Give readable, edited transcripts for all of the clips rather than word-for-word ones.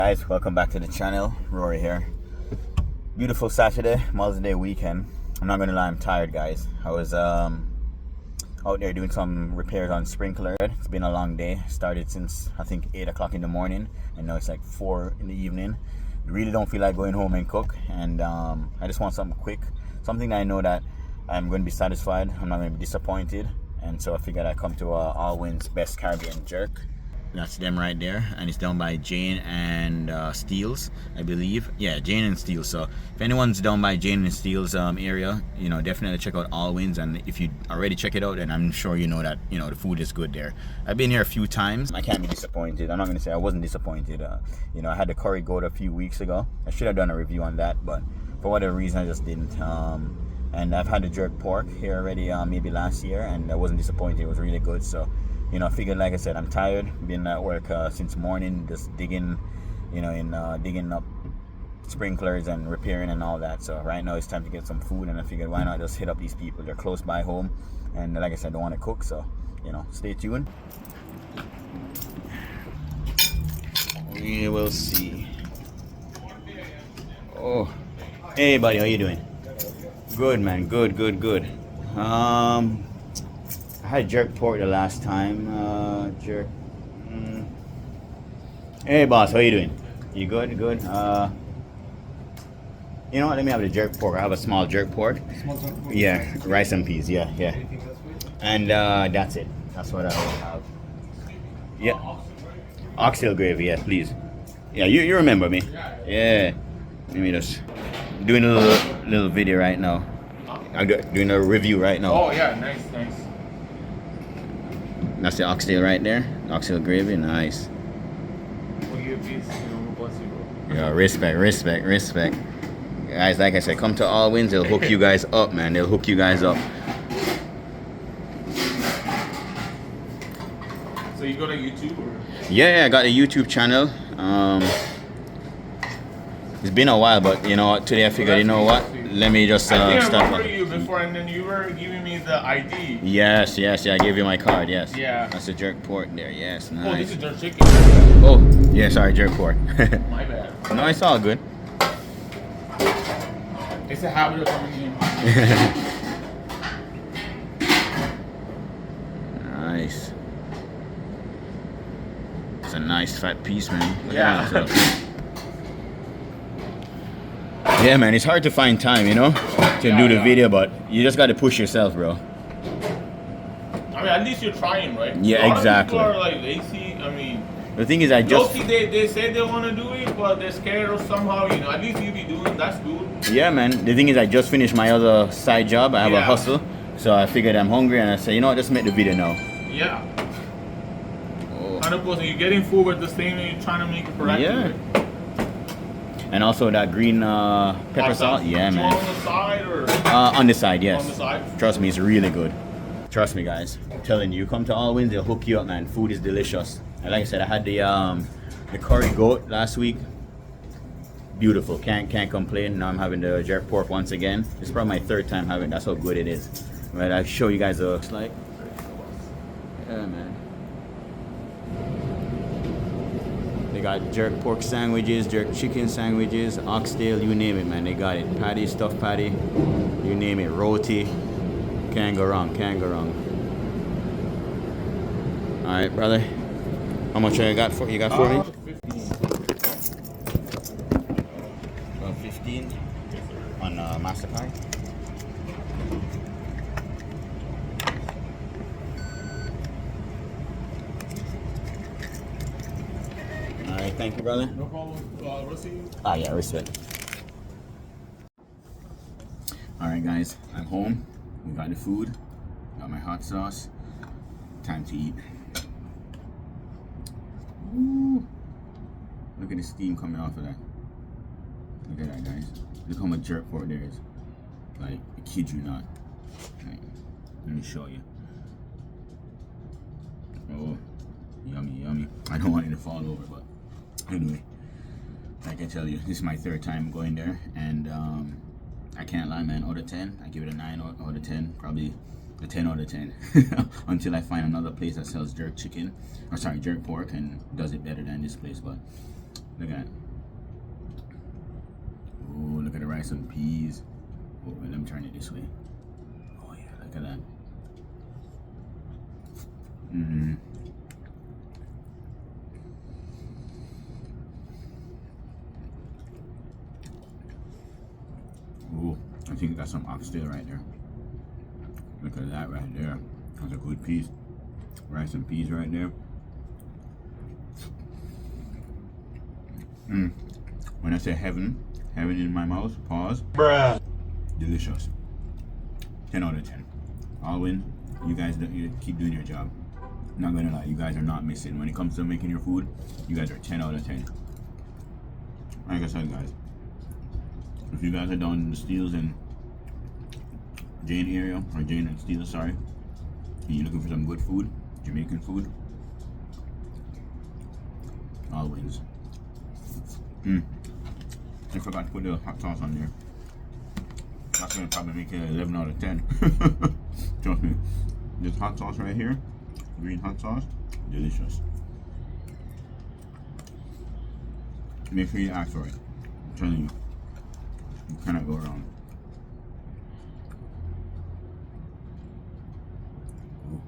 Guys, welcome back to the channel. Rory here. Beautiful Saturday, Mother's Day weekend. I'm not gonna lie, I'm tired, guys. I was out there doing some repairs on sprinkler. It's been a long day. Started since I think 8 o'clock in the morning, and now it's like 4 in the evening. Really don't feel like going home and cook, and I just want something quick, something that I know that I'm going to be satisfied. I'm not going to be disappointed, and so I figured I'd come to Allwyn'S Best Caribbean Jerk. That's them right there, and it's down by Jane and Steele's, I believe. Yeah, Jane and Steele's. So if anyone's down by Jane and Steele's area, you know, definitely check out Allwyn'S. And if you already check it out, then I'm sure you know that, you know, the food is good there. I've been here a few times. I can't be disappointed. I'm not gonna say I wasn't disappointed. You know, I had the curry goat a few weeks ago. I should have done a review on that, but for whatever reason, I just didn't. And I've had the jerk pork here already, maybe last year, and I wasn't disappointed. It was really good. So, you know, I figured, like I said, I'm tired. Been at work since morning, just digging, you know, digging up sprinklers and repairing and all that. So right now it's time to get some food, and I figured why not just hit up these people. They're close by home, and like I said, I don't want to cook, so, you know, stay tuned. We will see. Oh, hey buddy, how you doing? Good, man. Good. I had jerk pork the last time. Jerk. Hey boss, how you doing? You good? Good. You know what? Let me have the jerk pork. I have a small jerk pork. Small jerk pork. Yeah, rice and peas. Yeah. And that's it. That's what I will have. Yeah. Oxtail gravy. Yeah, please. Yeah, you remember me? Yeah. Let me just doing a little video right now. I'm doing a review right now. Oh yeah, nice. That's the oxtail right there. Oxtail gravy, nice. Yeah, respect. Guys, like I said, come to Allwyn'S. They'll hook you guys up, man. They'll hook you guys up. So you go to YouTube? Or? Yeah, I got a YouTube channel. It's been a while, but you know what? Today I figured, you know what? Let me just I start. remember you before, and then you were giving me the ID. Yes. I gave you my card. Yes. Yeah. That's the jerk pork there. Yes, nice. Oh, this is jerk chicken. Oh, yeah. Sorry, jerk pork. My bad. No, it's all good. It's a habit of coming in. Nice. It's a nice fat piece, man. Look Yeah. at that. Yeah, man, it's hard to find time, you know, to do the video, but you just got to push yourself, bro. I mean, at least you're trying, right? Yeah, a lot exactly. Of people are like lazy. I mean, The thing is, I just... they say they want to do it, but they're scared of somehow, you know, at least you be doing, that's good. Yeah, man. The thing is, I just finished my other side job. I have a hustle. So I figured I'm hungry, and I said, you know what, just make the video now. Yeah. Oh. 100%. You're getting food with the same, and you're trying to make it correctly. Yeah. And also that green pepper salt. Yeah, man. On the side or? On the side, yes. On the side? Trust me, it's really good. Trust me, guys. I'm telling you, come to Allwyn'S, they'll hook you up, man. Food is delicious. And like I said, I had the curry goat last week. Beautiful. Can't complain. Now I'm having the jerk pork once again. It's probably my third time having it. That's how good it is. But I'll show you guys what it looks like. Yeah, man. They got jerk pork sandwiches, jerk chicken sandwiches, oxtail, you name it, man. They got it. Patty, stuffed patty, you name it. Roti. Can't go wrong. All right, brother. How much you got for me? 15. About 15 on MasterCard. All right, thank you, brother. No problem. Rustic? Ah, yeah, respect. All right, guys, I'm home. We got the food. Got my hot sauce. Time to eat. Ooh. Look at the steam coming off of that. Look at that, guys. Look how much jerk pork there is. Like, I kid you not. Right. Let me show you. Oh, yummy. I don't want it to fall over, but anyway, like I tell you, this is my third time going there, and I can't lie, man. Out of 10, I give it a 9 out of 10, probably a 10 out of 10 until I find another place that sells jerk pork and does it better than this place. But Look at it. Oh, look at the rice and peas. Oh, let me turn it this way. Oh yeah, look at that. Mm-hmm. Oh, I think that's some oxtail right there. Look at that right there. That's a good piece. Rice and peas right there. When I say heaven, heaven in my mouth, pause. Bruh. Delicious. 10 out of 10. Allwyn, you guys you keep doing your job. Not gonna lie, you guys are not missing. When it comes to making your food, you guys are 10 out of 10. Like I said, guys, if you guys are down in the Steeles and Jane area, or Jane and Steeles, sorry, and you're looking for some good food, Jamaican food, Allwyn'S. I forgot to put the hot sauce on there. That's gonna probably make it 11 out of 10. Trust me. This hot sauce right here, green hot sauce, delicious. Make sure you ask for it. I'm telling you, you cannot go wrong. Ooh.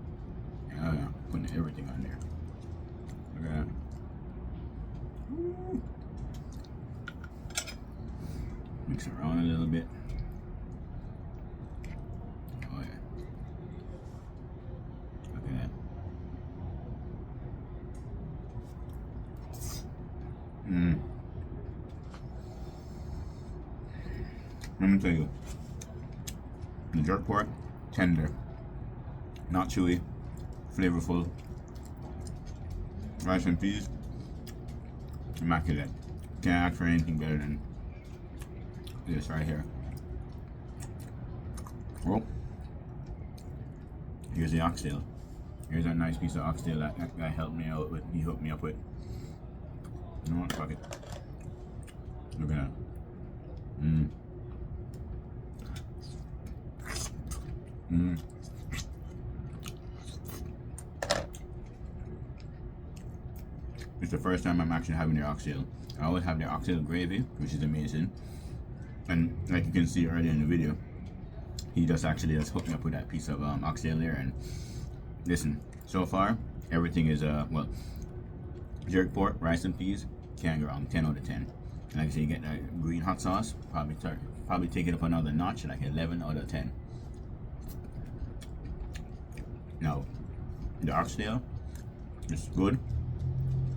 Yeah, putting everything on there. Look at that. Ooh. Mix it around a little bit. Oh yeah. Look at that. Let me tell you, the jerk pork, tender, not chewy, flavorful. Rice and peas, immaculate. Can't ask for anything better than this right here. Well, here's the oxtail. Here's that nice piece of oxtail that guy helped me out with. He hooked me up with. You know what? Fuck it. Look at that. It's the first time I'm actually having their oxtail. I always have their oxtail gravy, which is amazing. And like you can see earlier in the video, he just actually just hooked me up with that piece of oxtail there. And listen, so far everything is well, jerk pork, rice and peas, can't go wrong. 10 out of 10. And like I say, you get that green hot sauce, probably take it up another notch, like 11 out of 10. Now, the oxtail is good,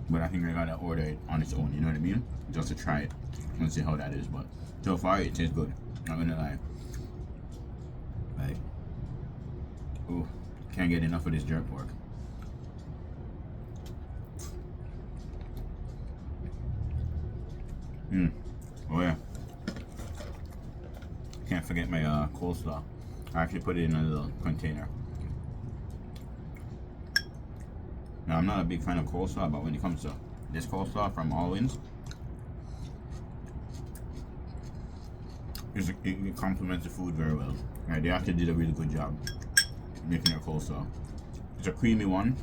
but I think I gotta order it on its own, you know what I mean? Just to try it and see how that is. But so far, it tastes good. Not gonna lie. Like, oh, can't get enough of this jerk pork. Oh yeah. Can't forget my coleslaw. I actually put it in a little container. Now, I'm not a big fan of coleslaw, but when it comes to this coleslaw from Allwyn'S, it complements the food very well. Right, they actually did a really good job making their coleslaw. It's a creamy one,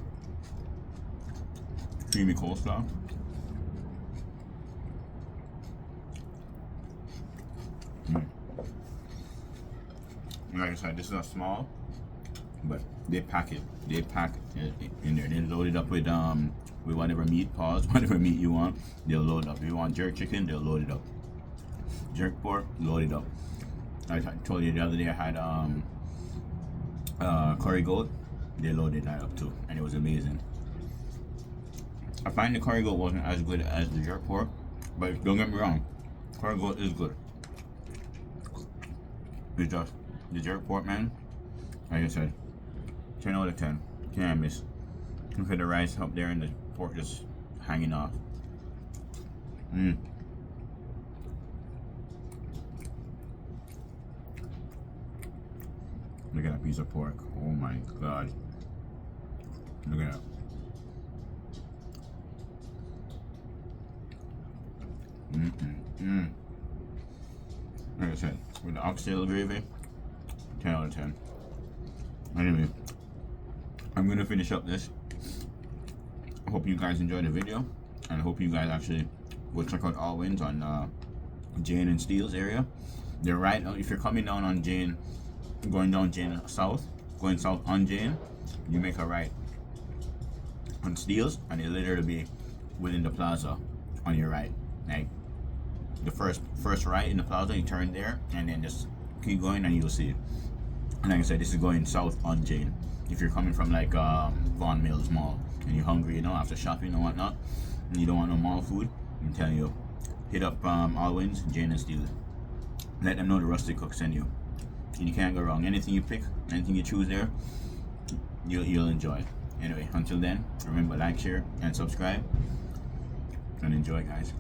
creamy coleslaw. Like I said, this is a small, but they pack it. They pack it in there. They load it up with whatever meat, whatever meat you want. They'll load it up. If you want jerk chicken, they'll load it up. Jerk pork, load it up. I told you the other day I had curry goat. They loaded that up too, and it was amazing. I find the curry goat wasn't as good as the jerk pork, but don't get me wrong, curry goat is good. It's just the jerk pork, man. Like I said, 10 out of 10. Can't miss. Look at the rice up there and the pork just hanging off. Look at that piece of pork. Oh my god. Look at that. Like I said, with the oxtail gravy, 10 out of 10. Anyway, I'm gonna finish up this. I hope you guys enjoyed the video, and I hope you guys actually go check out Allwyn'S on Jane and Steeles area. They're right, if you're coming down on Jane, going down Jane south, going south on Jane, you make a right on Steeles, and it'll literally be within the plaza on your right. Like the first right in the plaza, you turn there, and then just keep going, and you'll see it. And like I said, this is going south on Jane. If you're coming from like Vaughan Mills Mall and you're hungry, after shopping and whatnot, and you don't want no mall food, I'm telling you, hit up Allwyn'S, Jane and Steeles. Let them know the Rustic cook send you, and you can't go wrong. Anything you pick, anything you choose there, you'll enjoy. Anyway, until then, remember, like, share, and subscribe, and enjoy, guys.